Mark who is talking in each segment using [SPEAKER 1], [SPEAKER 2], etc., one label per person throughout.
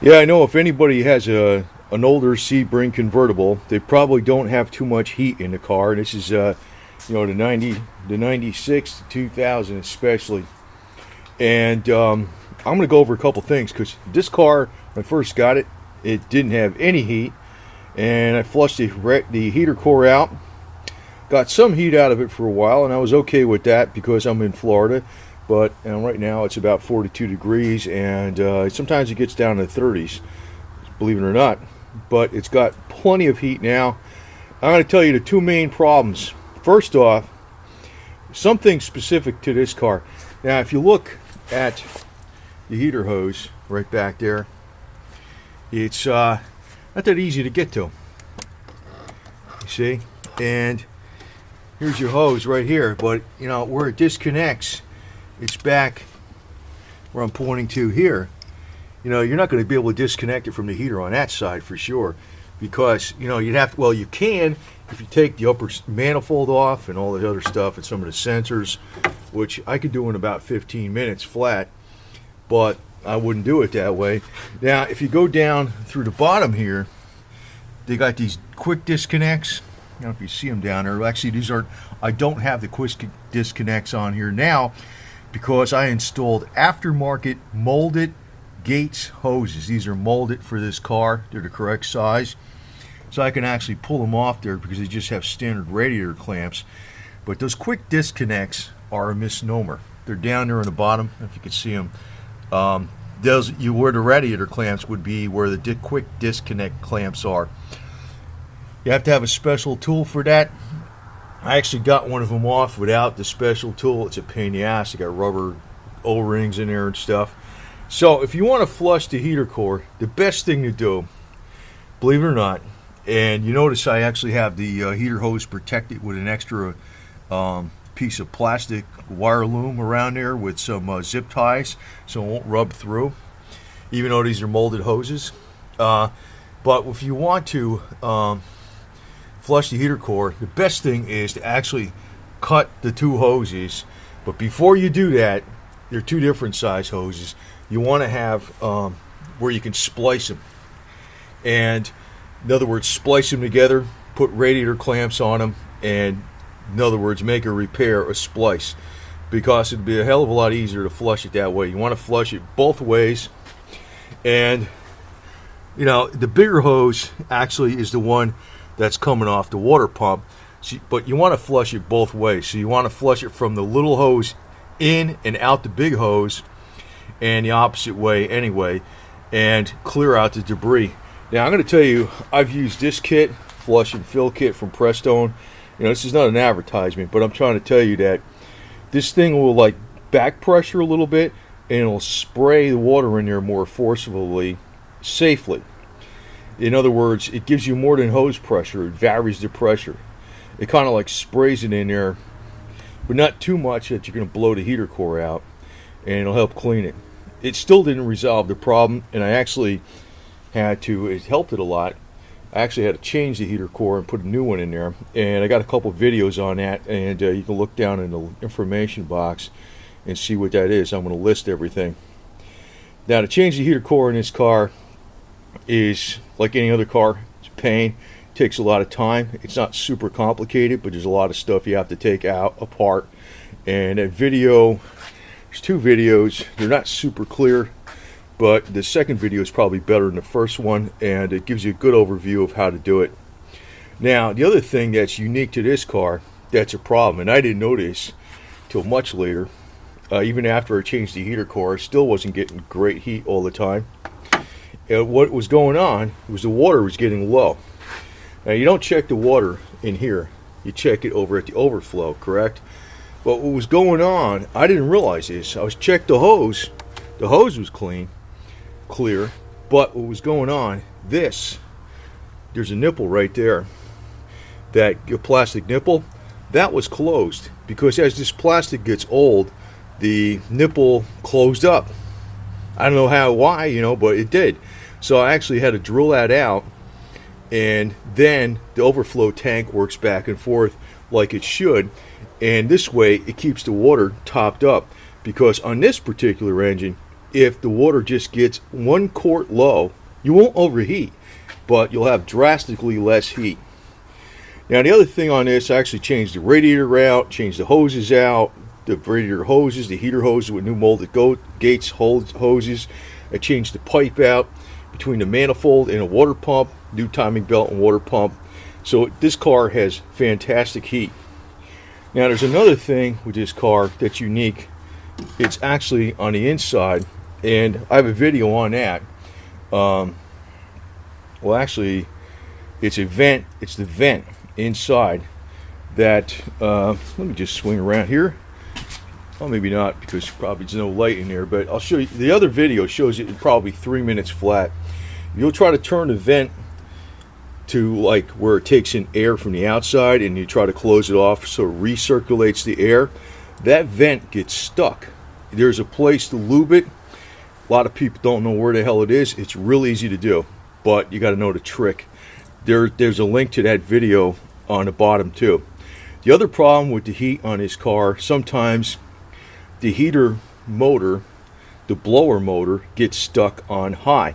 [SPEAKER 1] Yeah, I know if anybody has an older Sebring convertible, they probably don't have too much heat in the car. This is the 96 to 2000 especially. And I'm going to go over a couple things because this car, when I first got it, it didn't have any heat. And I flushed the heater core out, got some heat out of it for a while, and I was okay with that because I'm in Florida. But right now it's about 42 degrees, and sometimes it gets down to the 30s, believe it or not. But it's got plenty of heat now. I'm going to tell you the two main problems. First off, something specific to this car. Now, if you look at the heater hose right back there, it's not that easy to get to. You see? And here's your hose right here, but where it disconnects, it's back where I'm pointing to here. You're not going to be able to disconnect it from the heater on that side for sure, because you'd have to, well, you can if you take the upper manifold off and all the other stuff and some of the sensors, which I could do in about 15 minutes flat, but I wouldn't do it that way. Now, if you go down through the bottom here, they got these quick disconnects. I don't know if you see them down there. Actually, these aren't. I don't have the quick disconnects on here now because I installed aftermarket molded Gates hoses. These are molded for this car. They're the correct size, so I can actually pull them off there because they just have standard radiator clamps. But those quick disconnects are a misnomer. They're down there on the bottom, if you can see them. Where the radiator clamps would be, where the quick disconnect clamps are. You have to have a special tool for that. I actually got one of them off without the special tool. It's a pain in the ass. You got rubber O-rings in there and stuff. So if you want to flush the heater core, the best thing to do, believe it or not, and you notice I actually have the heater hose protected with an extra piece of plastic wire loom around there with some zip ties so it won't rub through, even though these are molded hoses. But if you want to flush the heater core, the best thing is to actually cut the two hoses. But before you do that, they're two different size hoses. You want to have where you can splice them, and in other words, splice them together, put radiator clamps on them, and in other words, make a repair, a splice, because it'd be a hell of a lot easier to flush it that way. You want to flush it both ways, and the bigger hose actually is the one that's coming off the water pump, but you want to flush it both ways. So you want to flush it from the little hose in and out the big hose, and the opposite way anyway, and clear out the debris. Now I'm going to tell you, I've used this kit, flush and fill kit from Prestone. This is not an advertisement, but I'm trying to tell you that this thing will like back pressure a little bit, and it'll spray the water in there more forcefully, safely. In other words, it gives you more than hose pressure. It varies the pressure. It kind of like sprays it in there, but not too much that you're going to blow the heater core out, and it'll help clean it. It still didn't resolve the problem, and I actually it helped it a lot. I actually had to change the heater core and put a new one in there, and I got a couple videos on that, and you can look down in the information box and see what that is. I'm going to list everything. Now, to change the heater core in this car is like any other car. It's a pain. It takes a lot of time. It's not super complicated, but there's a lot of stuff you have to take out apart. And that video, there's two videos. They're not super clear, but the second video is probably better than the first one, and it gives you a good overview of how to do it. Now, the other thing that's unique to this car that's a problem, and I didn't notice till much later, even after I changed the heater core, I still wasn't getting great heat all the time. What was going on was the water was getting low. Now, you don't check the water in here. You check it over at the overflow, correct? But what was going on, I didn't realize this. I was checked the hose. The hose was clear. But what was going on, there's a nipple right there. That plastic nipple, that was closed. Because as this plastic gets old, the nipple closed up. I don't know why, but it did. So I actually had to drill that out, and then the overflow tank works back and forth like it should, and this way it keeps the water topped up, because on this particular engine if the water just gets 1 quart low, you won't overheat, but you'll have drastically less heat. Now the other thing on this, I actually changed the radiator out, changed the hoses out, the radiator hoses, the heater hoses with new molded Gates hoses. I changed the pipe out between the manifold and a water pump, new timing belt and water pump. So this car has fantastic heat. Now there's another thing with this car that's unique. It's actually on the inside, and I have a video on that. Well, actually, it's a vent. It's the vent inside that, let me just swing around here. Well, maybe not, because probably there's no light in there, but I'll show you. The other video shows it in probably 3 minutes flat. You'll try to turn the vent to like where it takes in air from the outside, and you try to close it off so it recirculates the air. That vent gets stuck. There's a place to lube it. A lot of people don't know where the hell it is. It's real easy to do, but you got to know the trick. There's a link to that video on the bottom too. The other problem with the heat on this car, sometimes the heater motor, the blower motor, gets stuck on high.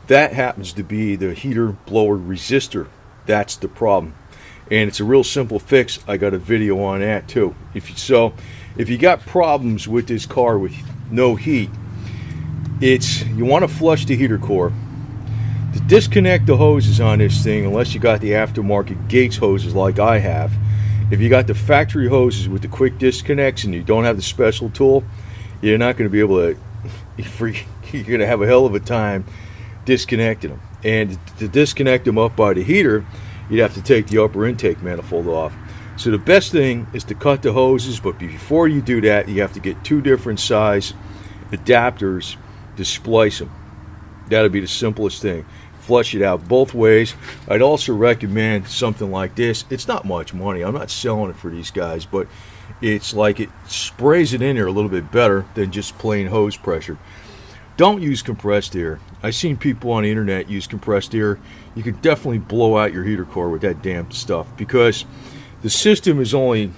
[SPEAKER 1] That happens to be the heater blower resistor. That's the problem, and it's a real simple fix. I got a video on that too. If you got problems with this car with no heat, you want to flush the heater core. To disconnect the hoses on this thing, unless you got the aftermarket Gates hoses like I have, if you got the factory hoses with the quick disconnects and you don't have the special tool, you're not going to be able to, you're going to have a hell of a time disconnecting them. And to disconnect them up by the heater, you'd have to take the upper intake manifold off. So the best thing is to cut the hoses, but before you do that, you have to get 2 different size adapters to splice them. That'll be the simplest thing. Flush it out both ways. I'd also recommend something like this. It's not much money. I'm not selling it for these guys, but it's like it sprays it in there a little bit better than just plain hose pressure. Don't use compressed air. I've seen people on the internet use compressed air. You could definitely blow out your heater core with that damn stuff, because the system is only,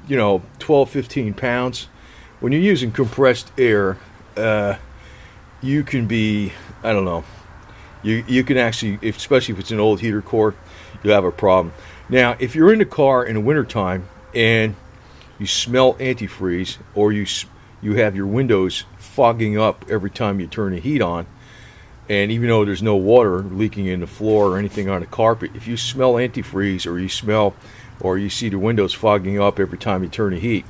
[SPEAKER 1] 12, 15 pounds. When you're using compressed air, you can be, I don't know, you can actually, especially if it's an old heater core, you'll have a problem. Now, if you're in the car in the wintertime and you smell antifreeze, or you have your windows fogging up every time you turn the heat on, and even though there's no water leaking in the floor or anything on the carpet, if you smell antifreeze, or you see the windows fogging up every time you turn the heat,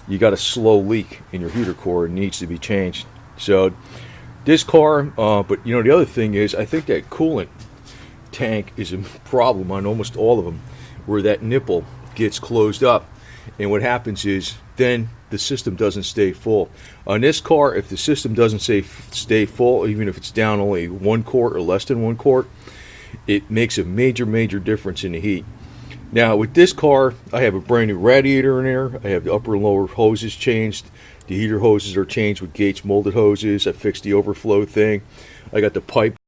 [SPEAKER 1] you got a slow leak in your heater core and needs to be changed. So this car, but the other thing is, I think that coolant tank is a problem on almost all of them, where that nipple gets closed up, and what happens is then the system doesn't stay full. On this car, if the system doesn't stay full, even if it's down only 1 quart or less than 1 quart, it makes a major difference in the heat. Now with this car, I have a brand new radiator in there. I have the upper and lower hoses changed. The heater hoses are changed with Gates molded hoses. I fixed the overflow thing. I got the pipe